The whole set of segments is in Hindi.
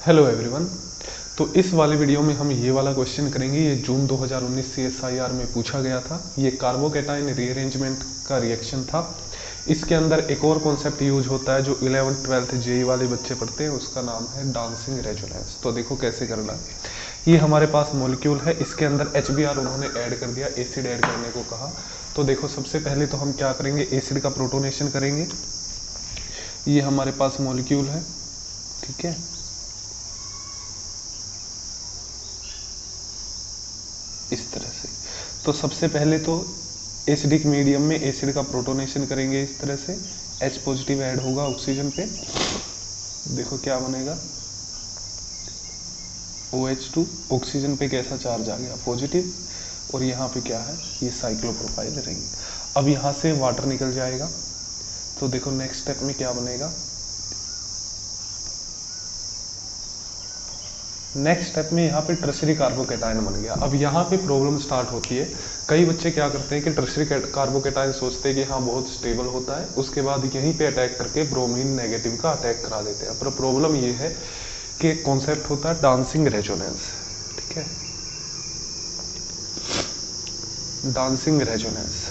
Hello everyone. तो इस वाले वीडियो में हम ये वाला क्वेश्चन करेंगे। ये जून 2019 CSIR में पूछा गया था। ये कार्बोकेटाइन रीअरेंजमेंट का रिएक्शन था। इसके अंदर एक और कॉन्सेप्ट यूज होता है जो 11th 12th जेई वाले बच्चे पढ़ते हैं, उसका नाम है डांसिंग रेजोनेंस। तो देखो कैसे करना है। ये हमारे पास मॉलिक्यूल है, इसके अंदर HBr उन्होंने ऐड कर दिया, एसिड ऐड करने को कहा। तो देखो सबसे पहले तो हम क्या करेंगे, एसिड का प्रोटोनेशन करेंगे। ये हमारे पास मॉलिक्यूल है, ठीक है। इस तरह से तो सबसे पहले तो एसिडिक मीडियम में एसिड का प्रोटोनेशन करेंगे। इस तरह से H पॉजिटिव ऐड होगा ऑक्सीजन पे। देखो क्या बनेगा, OH2, ऑक्सीजन पे कैसा चार्ज आ गया, पॉजिटिव। और यहाँ पे क्या है, ये साइक्लोप्रोपाइल रिंग। अब यहाँ से वाटर निकल जाएगा। तो देखो नेक्स्ट स्टेप में क्या बनेगा, नेक्स्ट स्टेप में यहाँ पे टर्शरी कार्बोकेटाइन बन गया। अब यहाँ पे प्रॉब्लम स्टार्ट होती है। कई बच्चे क्या करते हैं कि टर्शरी कार्बोकेटाइन सोचते हैं कि हाँ बहुत स्टेबल होता है, उसके बाद यहीं पे अटैक करके ब्रोमीन नेगेटिव का अटैक करा देते हैं। पर प्रॉब्लम ये है कि एक कॉन्सेप्ट होता है डांसिंग रेजोनेंस, ठीक है, डांसिंग रेजोनेंस।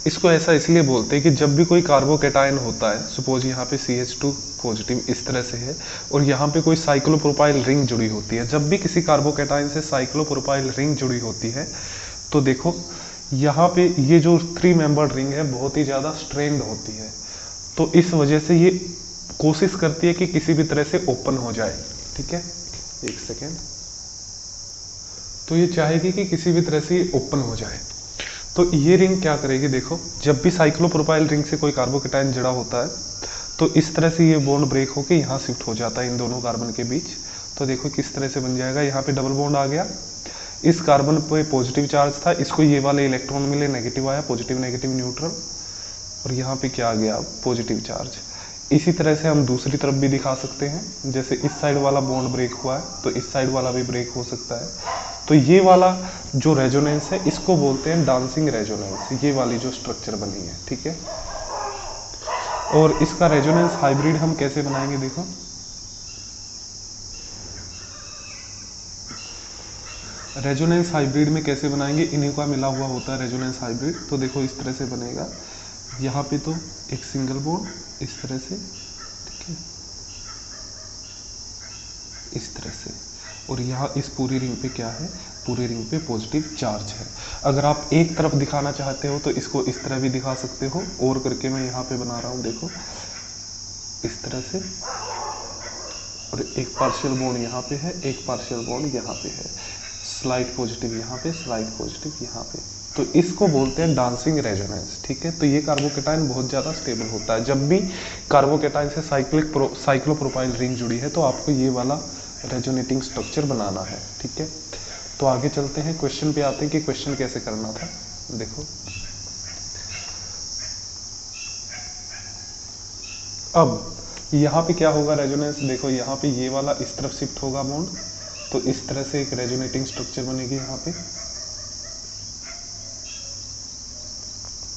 इसको ऐसा इसलिए बोलते हैं कि जब भी कोई कार्बोकेटाइन होता है, सपोज यहाँ पे CH2 पॉजिटिव इस तरह से है और यहाँ पे कोई साइक्लोप्रोपाइल रिंग जुड़ी होती है, जब भी किसी कार्बोकेटाइन से साइक्लोप्रोपाइल रिंग जुड़ी होती है तो देखो यहाँ पे ये जो 3 मेंबर्ड रिंग है बहुत ही ज़्यादा स्ट्रेन्ड होती है। तो इस वजह से ये कोशिश करती है कि किसी भी तरह से ओपन हो जाए, ठीक है। एक सेकेंड। तो ये चाहेगी कि किसी भी तरह से ये ओपन हो जाए। तो ये रिंग क्या करेगी, देखो जब भी साइक्लोप्रोपाइल रिंग से कोई कार्बोकेटाइन जुड़ा होता है तो इस तरह से ये बॉन्ड ब्रेक होकर यहाँ शिफ्ट हो जाता है इन दोनों कार्बन के बीच। तो देखो किस तरह से बन जाएगा, यहाँ पे डबल बॉन्ड आ गया, इस कार्बन पे पॉजिटिव चार्ज था, इसको ये वाले इलेक्ट्रॉन मिले, नेगेटिव आया, पॉजिटिव नेगेटिव न्यूट्रल, और यहाँ पे क्या आ गया, पॉजिटिव चार्ज। इसी तरह से हम दूसरी तरफ भी दिखा सकते हैं, जैसे इस साइड वाला बॉन्ड ब्रेक हुआ है तो इस साइड वाला भी ब्रेक हो सकता है। तो ये वाला जो रेजोनेंस है इसको बोलते हैं डांसिंग रेजोनेंस, ये वाली जो स्ट्रक्चर बनी है, ठीक है। और इसका रेजोनेंस हाइब्रिड हम कैसे बनाएंगे, देखो रेजोनेंस हाइब्रिड में कैसे बनाएंगे, इन्हीं का मिला हुआ होता है रेजोनेंस हाइब्रिड। तो देखो इस तरह से बनेगा, यहाँ पे तो एक सिंगल बॉन्ड इस तरह से, ठीक है, इस तरह से, और यहाँ इस पूरी रिंग पे क्या है, पूरी रिंग पे पॉजिटिव चार्ज है। अगर आप एक तरफ दिखाना चाहते हो तो इसको इस तरह भी दिखा सकते हो, और करके मैं यहाँ पे बना रहा हूँ, देखो इस तरह से, और एक पार्शियल बॉन्ड यहाँ पे है, एक पार्शियल बॉन्ड यहाँ पे है, स्लाइड पॉजिटिव यहाँ पे, स्लाइड पॉजिटिव यहाँ पे। तो इसको बोलते हैं डांसिंग रेजोनेंस, ठीक है। तो ये कार्बोकेटाइन बहुत ज़्यादा स्टेबल होता है। जब भी कार्बोकेटाइन से साइक्लोप्रोपाइल रिंग जुड़ी है तो आपको ये वाला रेजोनेटिंग स्ट्रक्चर बनाना है, ठीक है। तो आगे चलते हैं, क्वेश्चन पे आते हैं कि क्वेश्चन कैसे करना था। देखो अब यहाँ पे क्या होगा रेजोनेंस, देखो यहाँ पे ये वाला इस तरफ शिफ्ट होगा बॉन्ड, तो इस तरह से एक रेजोनेटिंग स्ट्रक्चर बनेगी यहाँ पे,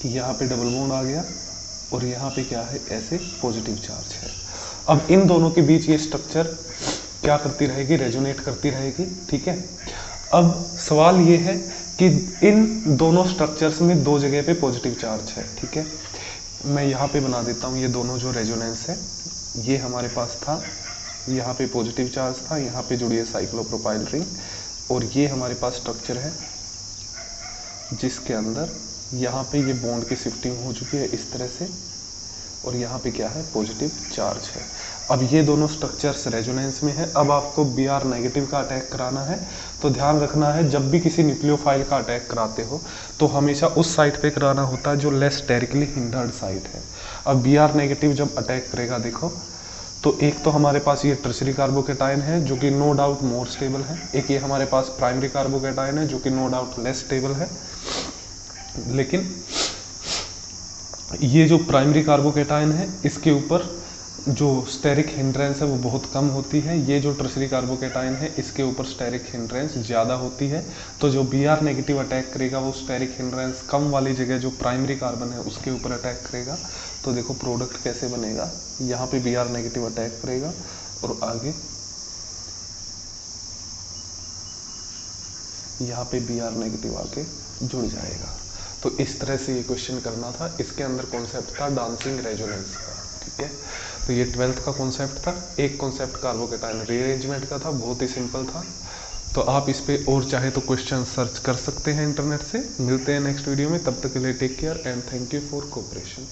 यहाँ पे डबल बॉन्ड आ गया, और यहाँ पे क्या है, ऐसे पॉजिटिव चार्ज है। अब इन दोनों के बीच ये स्ट्रक्चर क्या करती रहेगी, रेजोनेट करती रहेगी, ठीक है। अब सवाल ये है कि इन दोनों स्ट्रक्चर्स में 2 जगह पे पॉजिटिव चार्ज है, ठीक है। मैं यहाँ पे बना देता हूँ, ये दोनों जो रेजोनेंस है ये हमारे पास था, यहाँ पे पॉजिटिव चार्ज था, यहाँ पे जुड़ी है साइक्लोप्रोपाइल रिंग, और ये हमारे पास स्ट्रक्चर है जिसके अंदर यहाँ पे ये बॉन्ड की शिफ्टिंग हो चुकी है इस तरह से, और यहाँ पे क्या है, पॉजिटिव चार्ज है। अब ये दोनों स्ट्रक्चर्स रेजोनेंस में है। अब आपको Br नेगेटिव का अटैक कराना है, तो ध्यान रखना है जब भी किसी न्यूक्लियोफाइल का अटैक कराते हो तो हमेशा उस साइड पे कराना होता है जो लेस स्टेरिकली हिंडर्ड साइड है। अब Br नेगेटिव जब अटैक करेगा, देखो तो एक तो हमारे पास ये टर्शरी कार्बोकेटाइन है जो कि नो डाउट मोर स्टेबल है, एक ये हमारे पास प्राइमरी कार्बोकेटाइन है जो कि नो डाउट लेस स्टेबल है। लेकिन ये जो प्राइमरी कार्बोकेटाइन है इसके ऊपर जो स्टेरिक हिंड्रेंस है वो बहुत कम होती है, ये जो टर्शरी कार्बोकेटाइन है इसके ऊपर स्टेरिक हिंड्रेंस ज़्यादा होती है। तो जो Br नेगेटिव अटैक करेगा वो स्टेरिक हिंड्रेंस कम वाली जगह जो प्राइमरी कार्बन है उसके ऊपर अटैक करेगा। तो देखो प्रोडक्ट कैसे बनेगा, यहाँ पे Br नेगेटिव अटैक करेगा और आगे यहाँ पे Br नेगेटिव आके जुड़ जाएगा। तो इस तरह से ये क्वेश्चन करना था। इसके अंदर कॉन्सेप्ट था डांसिंग रेजोनेंस का, ठीक है। तो ये 12th का कॉन्सेप्ट था। एक कॉन्सेप्ट कार्बोकेटायन रीअरेंजमेंट का था, बहुत ही सिंपल था। तो आप इस पे और चाहे तो क्वेश्चन सर्च कर सकते हैं इंटरनेट से। मिलते हैं नेक्स्ट वीडियो में, तब तक के लिए take care and thank you for cooperation.